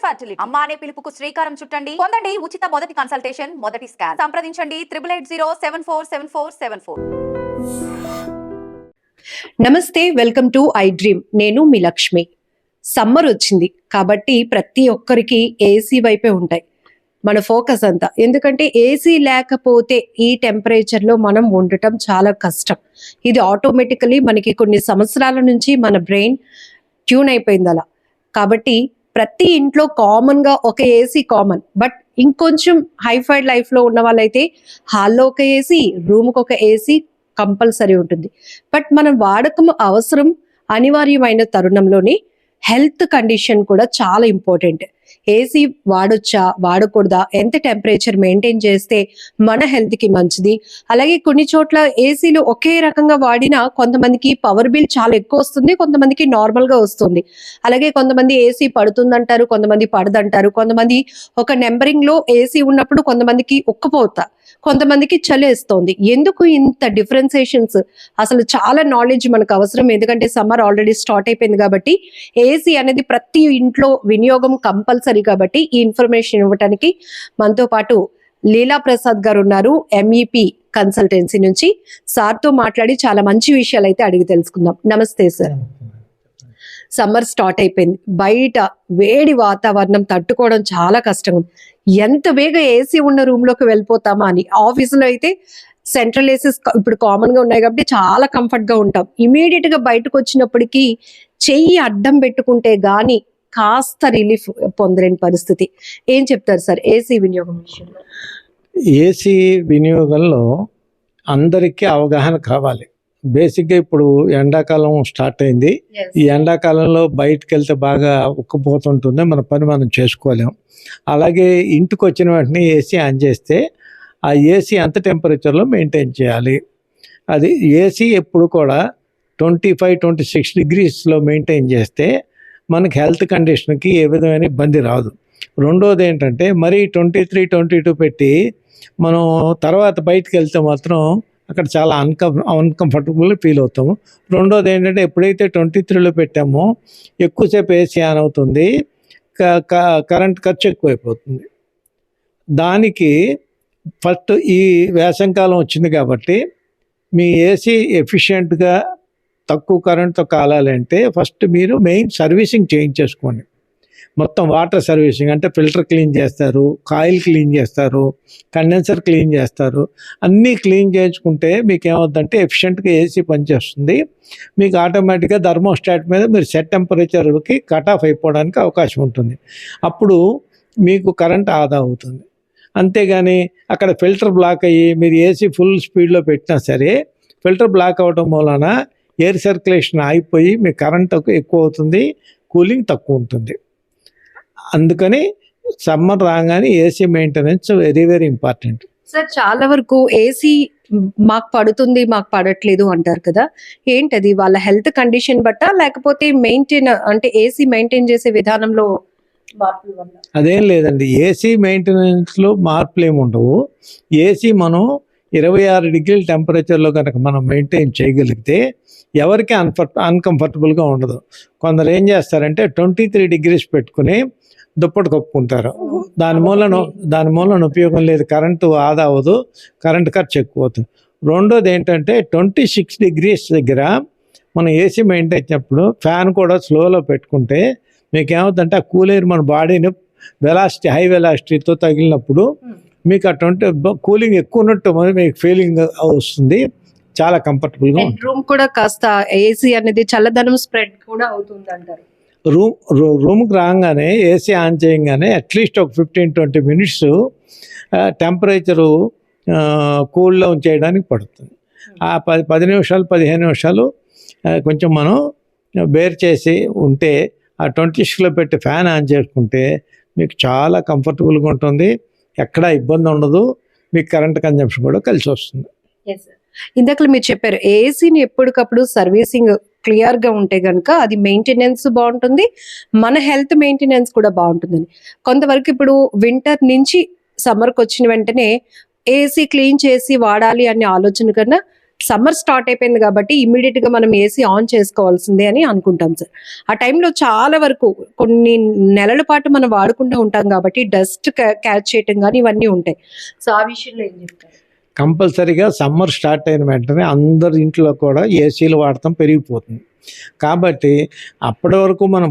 Fertility అమ్మ అనే పిలుపుకు శ్రీకారం చుట్టండి. పొందండి ఉచిత మొదటి కన్సల్టేషన్, మొదటి స్కాన్. సంప్రదించండి 8880744744. నమస్తే, వెల్కమ్ టు ఐ డ్రీమ్. నేను మీ లక్ష్మి. సమ్మర్ వచ్చింది కాబట్టి ప్రతి ఒక్కరికి ఏసీ వైపే ఉంటాయి మన ఫోకస్ అంతా. ఎందుకంటే ఏసీ లేకపోతే ఈ టెంపరేచర్లో మనం ఉండటం చాలా కష్టం. ఇది ఆటోమేటికలీ మనకి కొన్ని సంవత్సరాల నుంచి మన బ్రెయిన్ ట్యూన్ అయిపోయింది అలా. కాబట్టి ప్రతి ఇంట్లో కామన్గా ఒక ఏసీ కామన్. బట్ ఇంకొంచెం హైఫైడ్ లైఫ్లో ఉన్న వాళ్ళైతే హాల్లో ఒక ఏసీ, రూమ్కి ఒక ఏసీ కంపల్సరీ ఉంటుంది. బట్ మనం వాడకం అవసరం అనివార్యమైన తరుణంలోనే హెల్త్ కండిషన్ కూడా చాలా ఇంపార్టెంట్. ఏసీ వాడొచ్చా, వాడకూడదా, ఎంత టెంపరేచర్ మెయింటైన్ చేస్తే మన హెల్త్కి మంచిది. అలాగే కొన్ని చోట్ల ఏసీలు ఒకే రకంగా వాడినా కొంతమందికి పవర్ బిల్ చాలా ఎక్కువ వస్తుంది, కొంతమందికి నార్మల్గా వస్తుంది. అలాగే కొంతమంది ఏసీ పడుతుందంటారు, కొంతమంది పడదంటారు. కొంతమంది ఒక నెంబరింగ్లో ఏసీ ఉన్నప్పుడు కొంతమందికి ఉక్కపోతా, కొంతమందికి చలేస్తోంది. ఎందుకు ఇంత డిఫరెన్సియేషన్స్? అసలు చాలా నాలెడ్జ్ మనకు అవసరం. ఎందుకంటే సమ్మర్ ఆల్రెడీ స్టార్ట్ అయిపోయింది కాబట్టి ఏసీ అనేది ప్రతి ఇంట్లో వినియోగం కంపల్సరీ. కాబట్టి ఈ ఇన్ఫర్మేషన్ ఇవ్వడానికి మనతో పాటు లీలా ప్రసాద్ గారు ఉన్నారు, MEP కన్సల్టెన్సీ నుంచి. సార్తో మాట్లాడి చాలా మంచి విషయాలు అయితే అడిగి తెలుసుకుందాం. నమస్తే సార్. సమ్మర్ స్టార్ట్ అయిపోయింది, బయట వేడి వాతావరణం తట్టుకోవడం చాలా కష్టం. ఎంత వేగ ఏసీ ఉన్న రూమ్ లోకి వెళ్ళిపోతామా అని. ఆఫీసులో అయితే సెంట్రల్ ఏసీస్ ఇప్పుడు కామన్ గా ఉన్నాయి కాబట్టి చాలా కంఫర్ట్ గా ఉంటాం. ఇమీడియట్ గా బయటకు వచ్చినప్పటికీ చెయ్యి అడ్డం పెట్టుకుంటే గాని కాస్త రిలీఫ్ పొందలేని పరిస్థితి. ఏం చెప్తారు సార్ ఏసీ వినియోగం విషయంలో? ఏసీ వినియోగంలో అందరికీ అవగాహన కావాలి. బేసిక్గా ఇప్పుడు ఎండాకాలం స్టార్ట్ అయింది. ఈ ఎండాకాలంలో బయటకు వెళ్తే బాగా ఉక్కపోతుంటుంది, మన పని మనం చేసుకోలేం. అలాగే ఇంటికి వచ్చిన వెంటనే ఏసీ ఆన్ చేస్తే ఆ ఏసీ ఎంత టెంపరేచర్లో మెయింటైన్ చేయాలి. అది ఏసీ ఎప్పుడు కూడా 25-26 డిగ్రీస్లో మెయింటైన్ చేస్తే మనకి హెల్త్ కండిషన్కి ఏ విధమైన ఇబ్బంది రాదు. రెండోది ఏంటంటే మరీ 23-22 పెట్టి మనం తర్వాత బయటకు వెళ్తే మాత్రం అక్కడ చాలా అన్కంఫర్టబుల్ ఫీల్ అవుతాము. రెండోది ఏంటంటే ఎప్పుడైతే 23లో పెట్టామో ఎక్కువసేపు ఏసీ ఆన్ అవుతుంది, కరెంట్ ఖర్చు ఎక్కువైపోతుంది. దానికి ఫస్ట్ ఈ వేసవికాలం వచ్చింది కాబట్టి మీ ఏసీ ఎఫిషియెంట్గా తక్కువ కరెంట్తో కాలాలంటే ఫస్ట్ మీరు మెయిన్ సర్వీసింగ్ చేయించేసుకోండి. మొత్తం వాటర్ సర్వీసింగ్ అంటే ఫిల్టర్ క్లీన్ చేస్తారు, కాయిల్ క్లీన్ చేస్తారు, కండెన్సర్ క్లీన్ చేస్తారు. అన్నీ క్లీన్ చేయించుకుంటే మీకు ఏమవుతుందంటే ఎఫిషియెంట్గా ఏసీ పనిచేస్తుంది. మీకు ఆటోమేటిక్గా థర్మోస్టాట్ మీద మీరు సెట్ టెంపరేచర్కి కట్ ఆఫ్ అయిపోవడానికి అవకాశం ఉంటుంది. అప్పుడు మీకు కరెంట్ ఆదా అవుతుంది. అంతేగాని అక్కడ ఫిల్టర్ బ్లాక్ అయ్యి మీరు ఏసీ ఫుల్ స్పీడ్లో పెట్టినా సరే ఫిల్టర్ బ్లాక్ అవ్వడం మూలన ఎయిర్ సర్క్యులేషన్ ఆగిపోయి మీ కరెంట్ ఎక్కువ అవుతుంది, కూలింగ్ తక్కువ ఉంటుంది. అందుకని సమ్మర్ రాగానే AC maintenance very very important. Sir చాలా వరకు ఏసీ మాకు పడుతుంది, మాకు పడట్లేదు అంటారు కదా, ఏంటది? వాళ్ళ హెల్త్ కండిషన్ బట్టా లేకపోతే మెయింటైన్ అంటే ఏసీ మెయింటైన్ చేసే విధానంలో మార్పుల వల్ల? అదేం లేదండి, ఏసీ మెయింటెనెన్స్లో మార్పులు ఏమి ఉండవు. ఏసీ మనం 26 డిగ్రీల టెంపరేచర్లో కనుక మనం మెయింటైన్ చేయగలిగితే ఎవరికి అన్కంఫర్టబుల్గా ఉండదు. కొందరు ఏం చేస్తారంటే 23 డిగ్రీస్ పెట్టుకుని దుప్పటి కప్పుకుంటారు. దాని మూలన ఉపయోగం లేదు, కరెంటు ఆదా అవ్వదు, కరెంట్ ఖర్చు ఎక్కువ అవుతుంది. రెండోది ఏంటంటే 26 డిగ్రీస్ దగ్గర మనం ఏసీ మెయింటైన్ చేసినప్పుడు ఫ్యాన్ కూడా స్లోలో పెట్టుకుంటే మీకు ఏమవుతుందంటే ఆ కూల్ ఎయిర్ మన బాడీని హై వెలాసిటీతో తగిలినప్పుడు మీకు అటువంటి కూలింగ్ ఎక్కువ ఉన్నట్టు మీకు ఫీలింగ్ వస్తుంది, చాలా కంఫర్టబుల్గా ఉంటుంది. రూమ్ కూడా కాస్త ఏసీ అనేది చల్లదనం స్ప్రెడ్ కూడా అవుతుంది అంటారు. రూమ్కి రాగానే ఏసీ ఆన్ చేయగానే అట్లీస్ట్ ఒక 15-20 మినిట్స్ టెంపరేచరు కూల్ డౌన్ చేయడానికి పడుతుంది. ఆ 10 నిమిషాలు 15 నిమిషాలు కొంచెం మనం బేర్ చేసి ఉంటే ఆ 26లో పెట్టి ఫ్యాన్ ఆన్ చేసుకుంటే మీకు చాలా కంఫర్టబుల్గా ఉంటుంది, ఎక్కడా ఇబ్బంది ఉండదు, మీకు కరెంట్ కన్జంప్షన్ కూడా కలిసి వస్తుంది. ఇందాక మీరు చెప్పారు ఏసీని ఎప్పటికప్పుడు సర్వీసింగ్ క్లియర్ గా ఉంటే గనుక అది మెయింటెనెన్స్ బాగుంటుంది, మన హెల్త్ మెయింటెనెన్స్ కూడా బాగుంటుందని. కొంతవరకు ఇప్పుడు వింటర్ నుంచి సమ్మర్కి వచ్చిన వెంటనే ఏసీ క్లీన్ చేసి వాడాలి అనే ఆలోచన కన్నా సమ్మర్ స్టార్ట్ అయిపోయింది కాబట్టి ఇమీడియట్ గా మనం ఏసీ ఆన్ చేసుకోవాల్సిందే అని అనుకుంటాం సార్. ఆ టైంలో చాలా వరకు కొన్ని నెలల పాటు మనం వాడుకుంటూ ఉంటాం కాబట్టి డస్ట్ క్యాచ్ చేయటం కానీ ఇవన్నీ ఉంటాయి. సో ఆ విషయంలో ఏం చెప్తారు? కంపల్సరీగా సమ్మర్ స్టార్ట్ అయిన వెంటనే అందరి ఇంట్లో కూడా ఏసీలు వాడటం పెరిగిపోతుంది. కాబట్టి అప్పటి వరకు మనం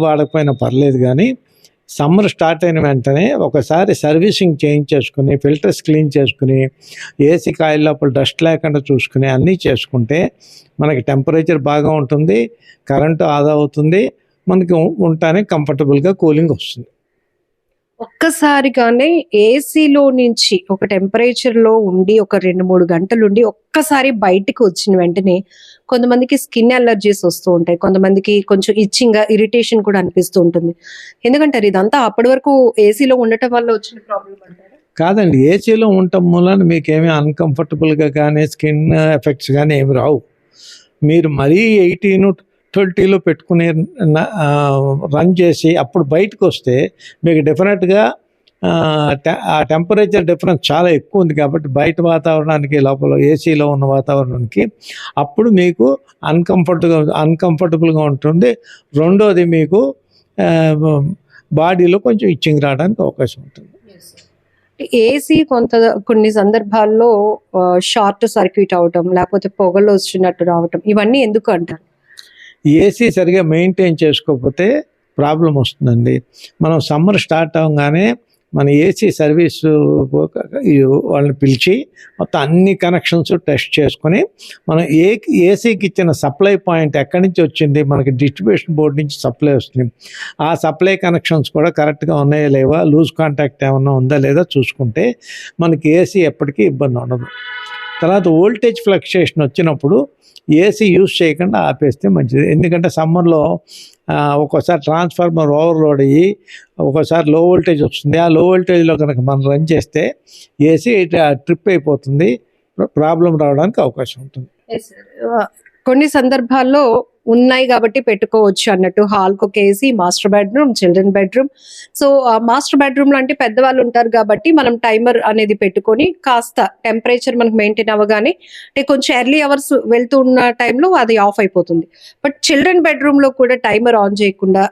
వాడకపోయినా పర్లేదు, కానీ సమ్మర్ స్టార్ట్ అయిన వెంటనే ఒకసారి సర్వీసింగ్ చేయించేసుకుని ఫిల్టర్స్ క్లీన్ చేసుకుని ఏసీ కాయిల్ లోపల డస్ట్ లేకుండా చూసుకుని అన్నీ చేసుకుంటే మనకి టెంపరేచర్ బాగా ఉంటుంది, కరెంటు ఆదా అవుతుంది, మనకి ఉండటానికి కంఫర్టబుల్గా కూలింగ్ వస్తుంది. ఒక్కసారిగానే ఏసీలో నుంచి ఒక టెంపరేచర్ లో ఉండి ఒక 2-3 గంటలు ఉండి ఒక్కసారి బయటకు వచ్చిన వెంటనే కొంతమందికి స్కిన్ అలర్జీస్ వస్తూ ఉంటాయి, కొంతమందికి కొంచెం ఇచ్చింగ్ ఇరిటేషన్ కూడా అనిపిస్తూ ఉంటుంది. ఎందుకంటారు ఇదంతా అప్పటి వరకు ఏసీలో ఉండటం వల్ల వచ్చిన ప్రాబ్లం అంటారు? కాదండి, ఏసీలో ఉండటం మూలన మీకేమీ అన్కంఫర్టబుల్గా కానీ స్కిన్ ఎఫెక్ట్స్ కానీ ఏమి రావు. మీరు మరీ 18-20లో పెట్టుకుని రన్ చేసి అప్పుడు బయటకు వస్తే మీకు డెఫినెట్గా ఆ టెంపరేచర్ డిఫరెన్స్ చాలా ఎక్కువ ఉంది కాబట్టి బయట వాతావరణానికి లోపల ఏసీలో ఉన్న వాతావరణానికి అప్పుడు మీకు అన్కంఫర్టబుల్గా ఉంటుంది. రెండోది మీకు బాడీలో కొంచెం ఇచ్చింగ్ రావడానికి అవకాశం ఉంటుంది. ఏసీ కొన్ని సందర్భాల్లో షార్ట్ సర్క్యూట్ అవటం లేకపోతే పొగలు వచ్చినట్టు రావటం ఇవన్నీ ఎందుకు అంటారు? ఏసీ సరిగా మెయింటైన్ చేసుకోకపోతే ప్రాబ్లం వస్తుందండి. మనం సమ్మర్ స్టార్ట్ అవ్వగానే మన ఏసీ సర్వీస్ వాళ్ళని పిలిచి మొత్తం అన్ని కనెక్షన్స్ టెస్ట్ చేసుకొని మనం ఏసీకి ఇచ్చిన సప్లై పాయింట్ ఎక్కడి నుంచి వచ్చింది, మనకి డిస్ట్రిబ్యూషన్ బోర్డు నుంచి సప్లై వస్తుంది, ఆ సప్లై కనెక్షన్స్ కూడా కరెక్ట్గా ఉన్నాయా లేవా, లూజ్ కాంటాక్ట్ ఏమన్నా ఉందా లేదా చూసుకుంటే మనకి ఏసీ ఎప్పటికీ ఇబ్బంది ఉండదు. తర్వాత వోల్టేజ్ ఫ్లక్చుయేషన్ వచ్చినప్పుడు ఏసీ యూజ్ చేయకుండా ఆపేస్తే మంచిది. ఎందుకంటే సమ్మర్లో ఒక్కోసారి ట్రాన్స్ఫార్మర్ ఓవర్లోడ్ అయ్యి ఒక్కోసారి లో వోల్టేజ్ వస్తుంది. ఆ లో వోల్టేజ్లో కనుక మనం రన్ చేస్తే ఏసీ ట్రిప్ అయిపోతుంది, ప్రాబ్లం రావడానికి అవకాశం ఉంటుంది. కొన్ని సందర్భాల్లో ఉన్నాయి కాబట్టి పెట్టుకోవచ్చు అన్నట్టు హాల్కి ఒక AC, master bedroom, children bedroom. So master bedroom అంటే పెద్దవాళ్ళు ఉంటారు కాబట్టి మనం టైమర్ అనేది పెట్టుకొని కాస్త టెంపరేచర్ మనకు మెయింటైన్ అవ్వగానే అంటే కొంచెం ఎర్లీ అవర్స్ వెళ్తూ ఉన్న టైంలో అది ఆఫ్ అయిపోతుంది. బట్ చిల్డ్రన్ బెడ్రూమ్ లో కూడా టైమర్ ఆన్ చేయకుండా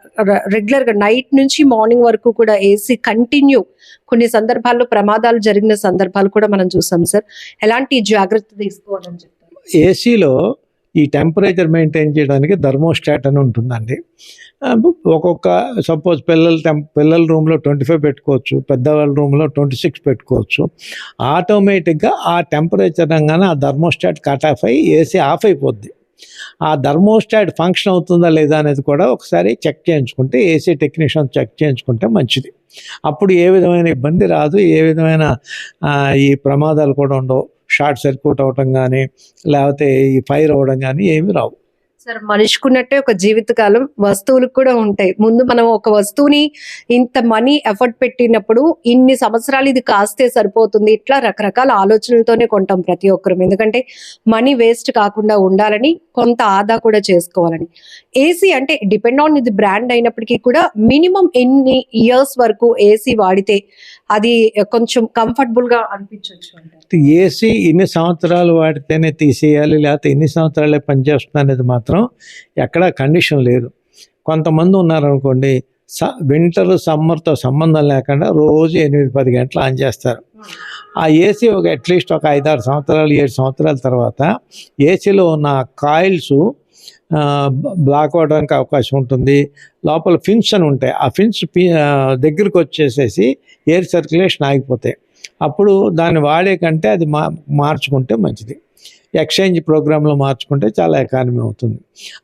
రెగ్యులర్ గా నైట్ నుంచి మార్నింగ్ వరకు కూడా ఏసీ కంటిన్యూ కొన్ని సందర్భాల్లో ప్రమాదాలు జరిగిన సందర్భాలు కూడా మనం చూసాం సార్. ఎలాంటి జాగ్రత్త తీసుకోవాలని చెప్తారు? ఏసీలో ఈ టెంపరేచర్ మెయింటైన్ చేయడానికి థర్మోస్టాట్ అని ఉంటుందండి. ఒక్కొక్క సపోజ్ పిల్లల రూమ్లో 25 పెట్టుకోవచ్చు, పెద్దవాళ్ళ రూమ్లో 26 పెట్టుకోవచ్చు. ఆటోమేటిక్గా ఆ టెంపరేచర్ అనగానే ఆ థర్మోస్టాట్ కట్ ఆఫ్ అయ్యి ఏసీ ఆఫ్ అయిపోద్ది. ఆ థర్మోస్టాట్ ఫంక్షన్ అవుతుందా లేదా అనేది కూడా ఒకసారి చెక్ చేయించుకుంటే, ఏసీ టెక్నీషియన్ చెక్ చేయించుకుంటే మంచిది. అప్పుడు ఏ విధమైన ఇబ్బంది రాదు, ఏ విధమైన ఈ ప్రమాదాలు కూడా ఉండవు. షార్ట్ సర్క్యూట్ అవటం కానీ లేకపోతే ఈ ఫైర్ అవ్వడం కానీ ఏమి రావు. సార్ మనిషికున్నట్టే ఒక జీవితకాలం వస్తువులకు కూడా ఉంటాయి. ముందు మనం ఒక వస్తువుని ఇంత మనీ ఎఫర్ట్ పెట్టినప్పుడు ఇన్ని సంవత్సరాలు ఇది కాస్తే సరిపోతుంది, ఇట్లా రకరకాల ఆలోచనలతోనే కొంటాం ప్రతి ఒక్కరు. ఎందుకంటే మనీ వేస్ట్ కాకుండా ఉండాలని, కొంత ఆదా కూడా చేసుకోవాలని. ఏసీ అంటే డిపెండ్ ఆన్ ఇది బ్రాండ్ అయినప్పటికీ కూడా మినిమం ఎన్ని ఇయర్స్ వరకు ఏసీ వాడితే అది కొంచెం కంఫర్టబుల్ గా అనిపించవచ్చు అంటారు? ఏసీ ఇన్ని సంవత్సరాలు వాడితేనే తీసేయాలి లేకపోతే ఇన్ని సంవత్సరాలే పనిచేస్తుంది అనేది మాత్రం ఎక్కడా కండిషన్ లేదు. కొంతమంది ఉన్నారనుకోండి, వింటర్ సమ్మర్తో సంబంధం లేకుండా రోజు 8-10 గంటలు ఆన్ చేస్తారు. ఆ ఏసీ అట్లీస్ట్ ఒక 5-6 సంవత్సరాలు 7 సంవత్సరాల తర్వాత ఏసీలో ఉన్న కాయిల్స్ బ్లాక్ అవ్వడానికి అవకాశం ఉంటుంది. లోపల ఫిన్స్ అని ఉంటాయి, ఆ ఫిన్స్ దగ్గరికి వచ్చేసేసి ఎయిర్ సర్క్యులేషన్ ఆగిపోతాయి. అప్పుడు దాన్ని వాడే కంటే అది మార్చుకుంటే మంచిది. ఎక్స్చేంజ్ ప్రోగ్రాంలో మార్చుకుంటే చాలా ఎకానమీ అవుతుంది.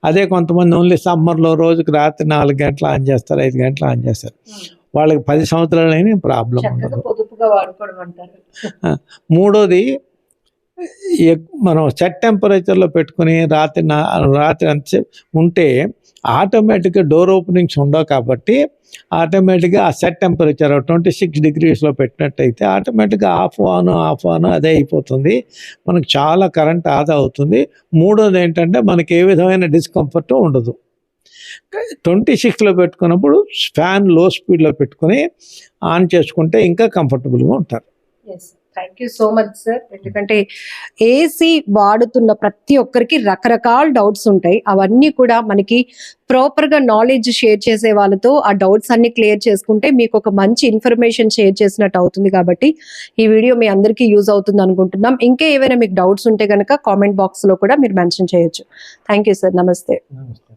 అదే కొంతమంది ఓన్లీ సమ్మర్లో రోజుకి రాత్రి 4 గంటలు ఆన్ చేస్తారు, 5 గంటలు ఆన్ చేస్తారు. వాళ్ళకి 10 సంవత్సరాలు అయినా ప్రాబ్లం ఉండదు. మూడోది, మనం సెట్ టెంపరేచర్లో పెట్టుకుని రాత్రి అంత ఉంటే ఆటోమేటిక్గా డోర్ ఓపెనింగ్స్ ఉండవు కాబట్టి ఆటోమేటిక్గా ఆ సెట్ టెంపరేచర్ 26 degreesలో పెట్టినట్టయితే ఆటోమేటిక్గా ఆఫ్ ఆన్ అదే అయిపోతుంది. మనకు చాలా కరెంట్ ఆదా అవుతుంది. మూడోది ఏంటంటే మనకి ఏ విధమైన డిస్కంఫర్ట్ ఉండదు. 26లో పెట్టుకున్నప్పుడు ఫ్యాన్ లో స్పీడ్లో పెట్టుకుని ఆన్ చేసుకుంటే ఇంకా కంఫర్టబుల్గా ఉంటారు. Thank you so much sir. ఎందుకంటే ఏసీ వాడుతున్న ప్రతి ఒక్కరికి రకరకాల డౌట్స్ ఉంటాయి. అవన్నీ కూడా మనకి ప్రాపర్ గా నాలెడ్జ్ షేర్ చేసే వాళ్ళతో ఆ డౌట్స్ అన్ని క్లియర్ చేసుకుంటే మీకు ఒక మంచి ఇన్ఫర్మేషన్ షేర్ చేసినట్టు అవుతుంది. కాబట్టి ఈ వీడియో మీ అందరికీ యూజ్ అవుతుంది అనుకుంటున్నాం. ఇంకా ఏవైనా మీకు డౌట్స్ ఉంటే కనుక కామెంట్ బాక్స్ లో కూడా మీరు మెన్షన్ చేయొచ్చు. Thank you sir. నమస్తే. నమస్తే.